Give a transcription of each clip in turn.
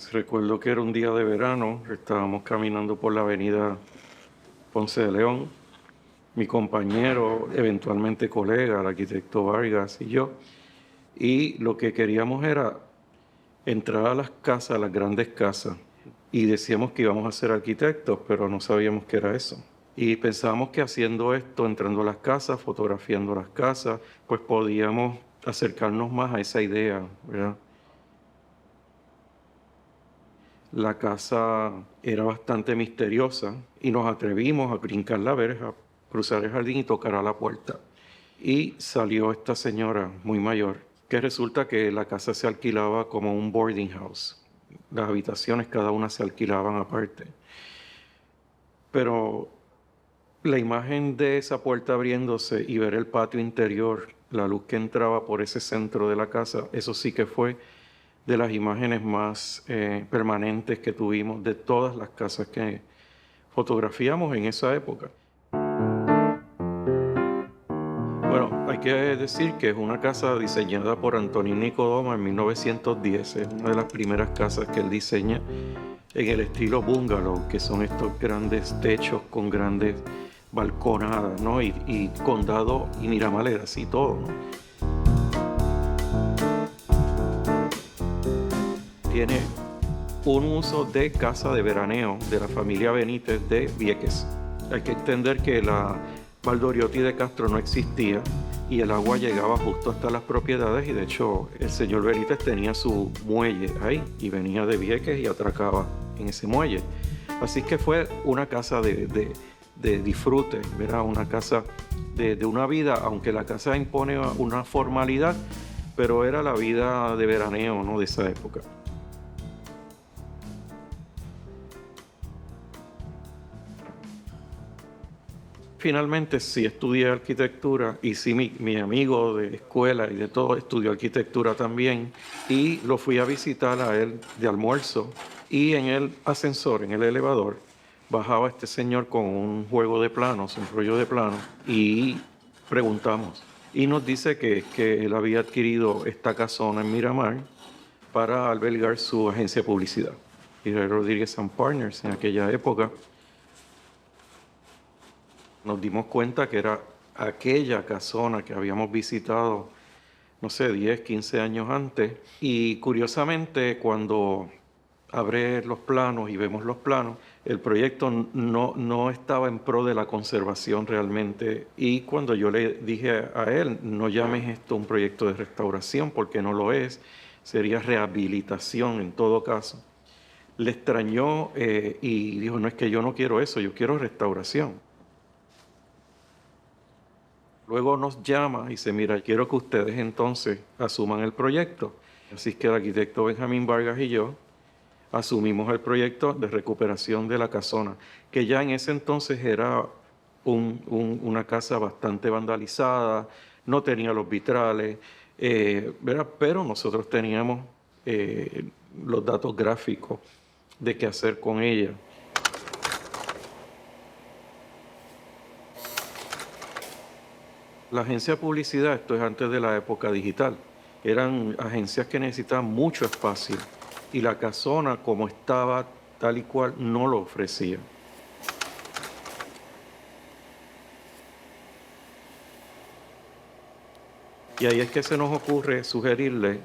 Recuerdo que era un día de verano, estábamos caminando por la avenida Ponce de León, mi compañero, eventualmente colega, el arquitecto Vargas y yo, y lo que queríamos era entrar a las casas, a las grandes casas, y decíamos que íbamos a ser arquitectos, pero no sabíamos qué era eso. Y pensábamos que haciendo esto, entrando a las casas, fotografiando las casas, pues podíamos acercarnos más a esa idea, ¿verdad? La casa era bastante misteriosa y nos atrevimos a brincar la verja, cruzar el jardín y tocar a la puerta. Y salió esta señora muy mayor, que resulta que la casa se alquilaba como un boarding house. Las habitaciones cada una se alquilaban aparte. Pero la imagen de esa puerta abriéndose y ver el patio interior, la luz que entraba por ese centro de la casa, eso sí que fue de las imágenes más permanentes que tuvimos de todas las casas que fotografiamos en esa época. Bueno, hay que decir que es una casa diseñada por Antonín Nicodoma en 1910. Es una de las primeras casas que él diseña en el estilo bungalow, que son estos grandes techos con grandes balconadas, ¿no? Y condado y miramaleras y todo, ¿no? Tiene un uso de casa de veraneo de la familia Benítez de Vieques. Hay que entender que la Valdoriotti de Castro no existía y el agua llegaba justo hasta las propiedades, y de hecho el señor Benítez tenía su muelle ahí y venía de Vieques y atracaba en ese muelle. Así que fue una casa de disfrute, ¿verdad? Una casa de una vida, aunque la casa impone una formalidad, pero era la vida de veraneo, ¿no?, de esa época. Finalmente sí estudié arquitectura y sí mi amigo de escuela y de todo estudió arquitectura también, y lo fui a visitar a él de almuerzo, y en el ascensor, en el elevador, bajaba este señor con un juego de planos, un rollo de planos, y preguntamos. Y nos dice que él había adquirido esta casona en Miramar para albergar su agencia de publicidad. Y Rodríguez and Partners en aquella época. Nos dimos cuenta que era aquella casona que habíamos visitado, no sé, 10, 15 años antes. Y curiosamente, cuando abre los planos y vemos los planos, el proyecto no estaba en pro de la conservación realmente. Y cuando yo le dije a él, no llames esto un proyecto de restauración, porque no lo es, sería rehabilitación en todo caso. Le extrañó y dijo, no, es que yo no quiero eso, yo quiero restauración. Luego nos llama y dice, mira, quiero que ustedes entonces asuman el proyecto. Así que el arquitecto Benjamín Vargas y yo asumimos el proyecto de recuperación de la casona, que ya en ese entonces era una casa bastante vandalizada, no tenía los vitrales, ¿verdad? Pero nosotros teníamos los datos gráficos de qué hacer con ella. La agencia de publicidad, esto es antes de la época digital, eran agencias que necesitaban mucho espacio y la casona, como estaba tal y cual, no lo ofrecía. Y ahí es que se nos ocurre sugerirle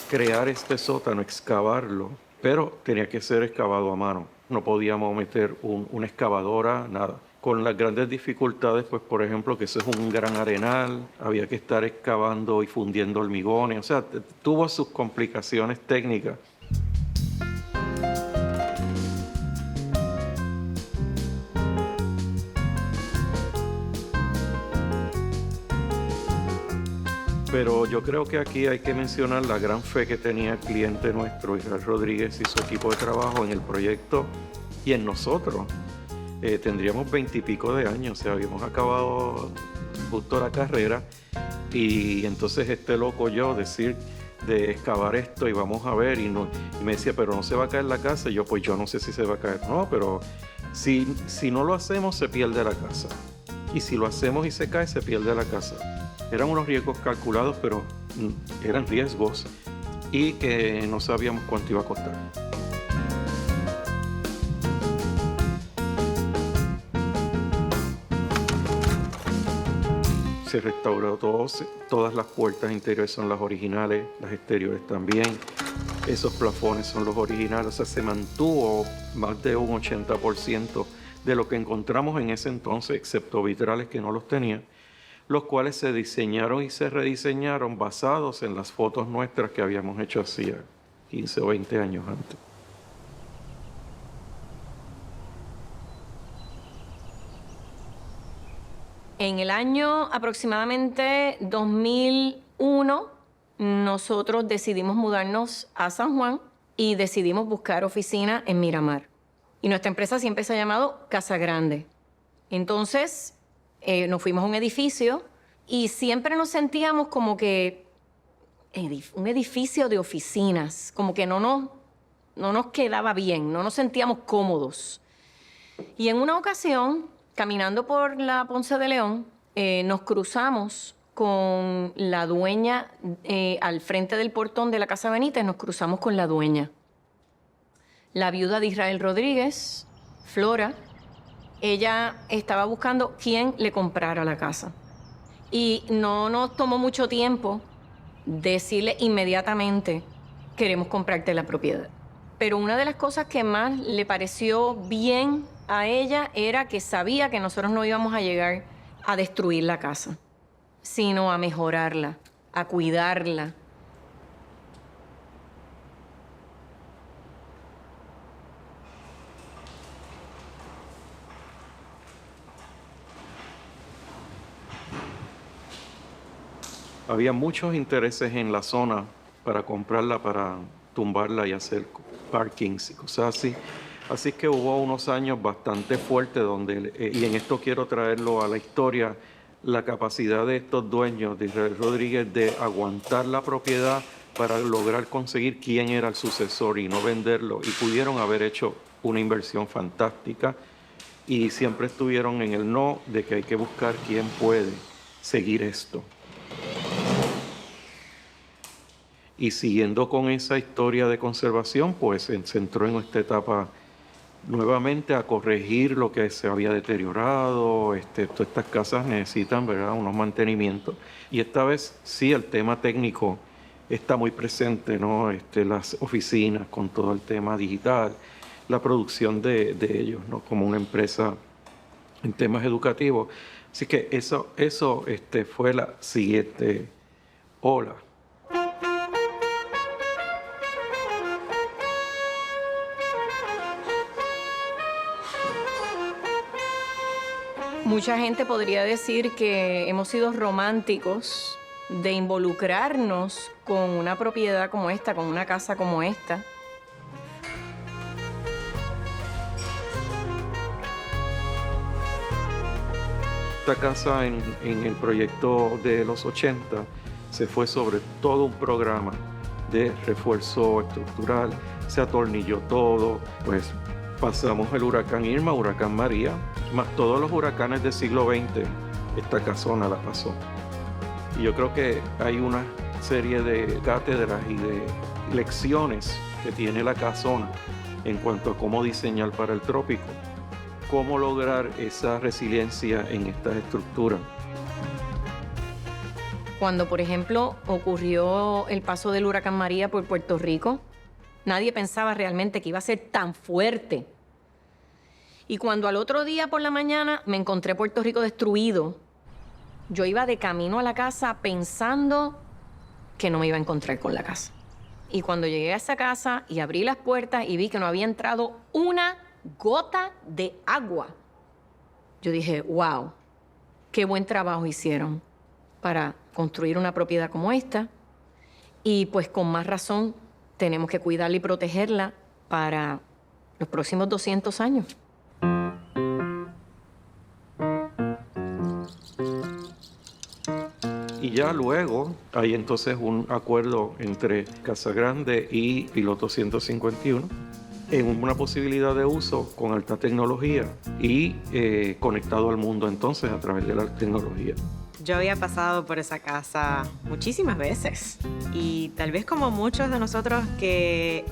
crear este sótano, excavarlo, pero tenía que ser excavado a mano. No podíamos meter una excavadora, nada. Con las grandes dificultades, pues por ejemplo, que eso es un gran arenal, había que estar excavando y fundiendo hormigones, o sea, tuvo sus complicaciones técnicas. Pero yo creo que aquí hay que mencionar la gran fe que tenía el cliente nuestro, Israel Rodríguez, y su equipo de trabajo en el proyecto y en nosotros. Tendríamos 20 y pico de años, o sea, habíamos acabado justo la carrera, y entonces este loco yo decir de excavar esto y vamos a ver, y me decía, pero no se va a caer la casa, y yo, pues yo no sé si se va a caer, no, pero si no lo hacemos se pierde la casa, y si lo hacemos y se cae se pierde la casa. Eran unos riesgos calculados, pero eran riesgos y que no sabíamos cuánto iba a costar. se restauró todo, todas las puertas interiores son las originales, las exteriores también. Esos plafones son los originales, o sea, se mantuvo más de un 80% de lo que encontramos en ese entonces, excepto vitrales que no los tenían, los cuales se diseñaron y se rediseñaron basados en las fotos nuestras que habíamos hecho hacía 15 o 20 años antes. En el año aproximadamente 2001, nosotros decidimos mudarnos a San Juan y decidimos buscar oficina en Miramar. Y nuestra empresa siempre se ha llamado Casa Grande. Entonces, nos fuimos a un edificio y siempre nos sentíamos como que un edificio de oficinas, como que no nos quedaba bien, no nos sentíamos cómodos. Y en una ocasión, caminando por la Ponce de León, nos cruzamos con la dueña, al frente del portón de la Casa Benítez, nos cruzamos con la dueña. La viuda de Israel Rodríguez, Flora, ella estaba buscando quién le comprara la casa. Y no nos tomó mucho tiempo decirle inmediatamente, queremos comprarte la propiedad. Pero una de las cosas que más le pareció bien a ella era que sabía que nosotros no íbamos a llegar a destruir la casa, sino a mejorarla, a cuidarla. Había muchos intereses en la zona para comprarla, para tumbarla y hacer parkings y cosas así. Así que hubo unos años bastante fuertes donde, y en esto quiero traerlo a la historia, la capacidad de estos dueños de Israel Rodríguez de aguantar la propiedad para lograr conseguir quién era el sucesor y no venderlo. Y pudieron haber hecho una inversión fantástica y siempre estuvieron en el no de que hay que buscar quién puede seguir esto. Y siguiendo con esa historia de conservación, pues se entró en esta etapa nuevamente a corregir lo que se había deteriorado. Todas estas casas necesitan, ¿verdad?, unos mantenimientos. Y esta vez sí el tema técnico está muy presente, ¿no? Las oficinas con todo el tema digital, la producción de ellos, ¿no?, como una empresa en temas educativos. Así que eso fue la siguiente ola. Mucha gente podría decir que hemos sido románticos de involucrarnos con una propiedad como esta, con una casa como esta. Esta casa en el proyecto de los 80 se fue sobre todo un programa de refuerzo estructural, se atornilló todo, pues pasamos el huracán Irma, huracán María, más todos los huracanes del siglo XX, esta casona la pasó. Y yo creo que hay una serie de cátedras y de lecciones que tiene la casona en cuanto a cómo diseñar para el trópico, cómo lograr esa resiliencia en estas estructuras. Cuando, por ejemplo, ocurrió el paso del huracán María por Puerto Rico, nadie pensaba realmente que iba a ser tan fuerte. Y cuando al otro día por la mañana me encontré Puerto Rico destruido, yo iba de camino a la casa pensando que no me iba a encontrar con la casa. Y cuando llegué a esa casa y abrí las puertas y vi que no había entrado una gota de agua, yo dije, wow, qué buen trabajo hicieron para construir una propiedad como esta. Y pues con más razón tenemos que cuidarla y protegerla para los próximos 200 años. Y ya luego hay entonces un acuerdo entre Casa Grande y Piloto 151 en una posibilidad de uso con alta tecnología y conectado al mundo entonces a través de la tecnología. Yo había pasado por esa casa muchísimas veces y tal vez como muchos de nosotros que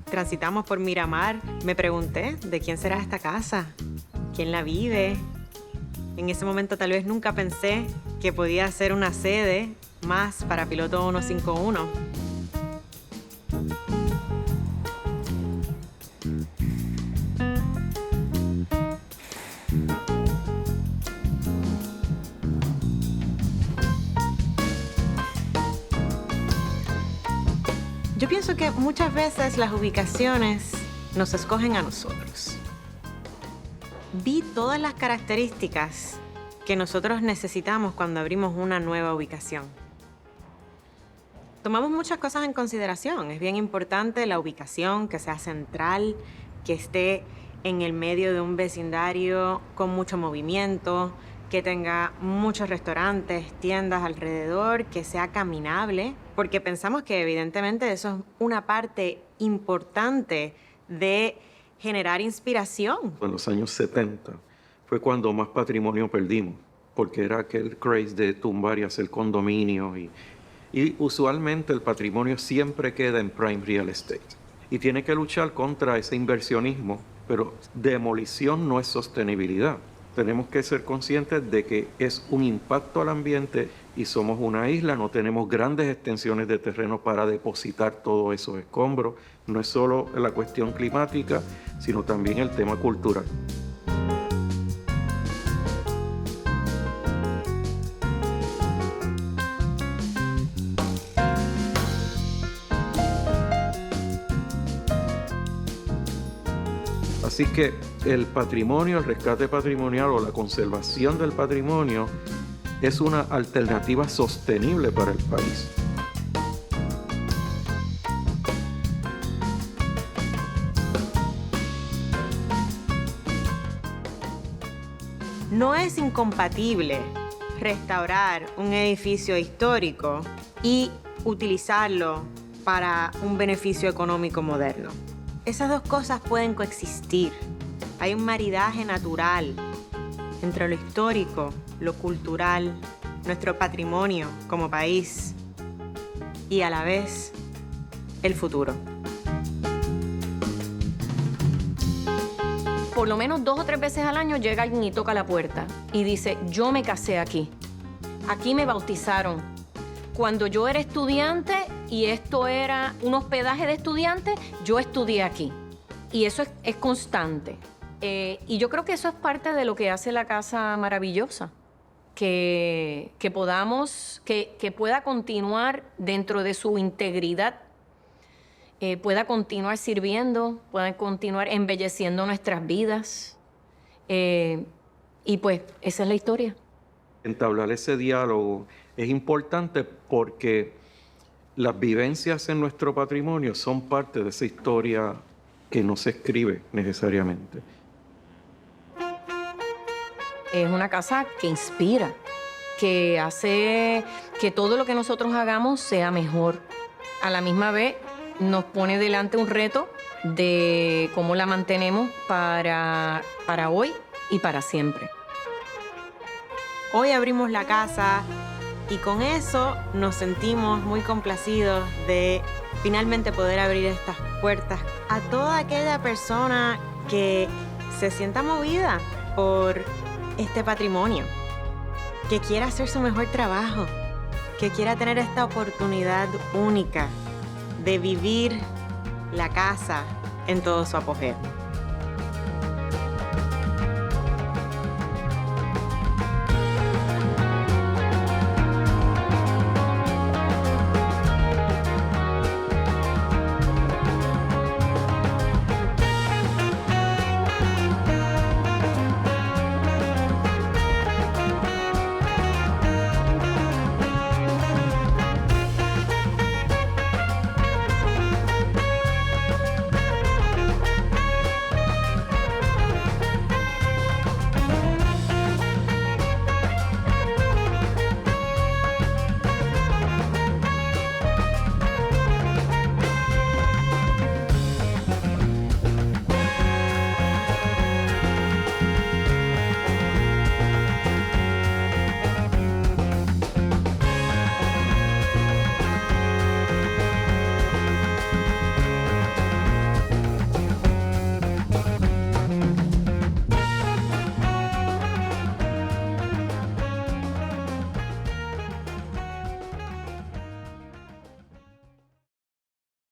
transitamos por Miramar, me pregunté de quién será esta casa, quién la vive. En ese momento tal vez nunca pensé que podía ser una sede más para Piloto 151. Yo pienso que muchas veces las ubicaciones nos escogen a nosotros. Vi todas las características que nosotros necesitamos cuando abrimos una nueva ubicación. Tomamos muchas cosas en consideración. Es bien importante la ubicación, que sea central, que esté en el medio de un vecindario con mucho movimiento, que tenga muchos restaurantes, tiendas alrededor, que sea caminable, porque pensamos que evidentemente eso es una parte importante de generar inspiración. En los años 70 fue cuando más patrimonio perdimos, porque era aquel craze de tumbar y hacer condominios y usualmente el patrimonio siempre queda en prime real estate y tiene que luchar contra ese inversionismo, pero demolición no es sostenibilidad. Tenemos que ser conscientes de que es un impacto al ambiente y somos una isla, no tenemos grandes extensiones de terreno para depositar todos esos escombros. No es solo la cuestión climática, sino también el tema cultural. Así que el patrimonio, el rescate patrimonial o la conservación del patrimonio es una alternativa sostenible para el país. No es incompatible restaurar un edificio histórico y utilizarlo para un beneficio económico moderno. Esas dos cosas pueden coexistir. Hay un maridaje natural entre lo histórico, lo cultural, nuestro patrimonio como país y a la vez el futuro. Por lo menos 2 o 3 veces al año llega alguien y toca la puerta y dice, yo me casé aquí, aquí me bautizaron. Cuando yo era estudiante y esto era un hospedaje de estudiantes, yo estudié aquí. Y eso es constante. Y yo creo que eso es parte de lo que hace la Casa Maravillosa. Que podamos, que pueda continuar dentro de su integridad, pueda continuar sirviendo, pueda continuar embelleciendo nuestras vidas. Y pues esa es la historia. Entablar ese diálogo es importante porque las vivencias en nuestro patrimonio son parte de esa historia que no se escribe necesariamente. Es una casa que inspira, que hace que todo lo que nosotros hagamos sea mejor. A la misma vez nos pone delante un reto de cómo la mantenemos para hoy y para siempre. Hoy abrimos la casa y con eso nos sentimos muy complacidos de finalmente poder abrir estas puertas a toda aquella persona que se sienta movida por este patrimonio, que quiera hacer su mejor trabajo, que quiera tener esta oportunidad única de vivir la casa en todo su apogeo.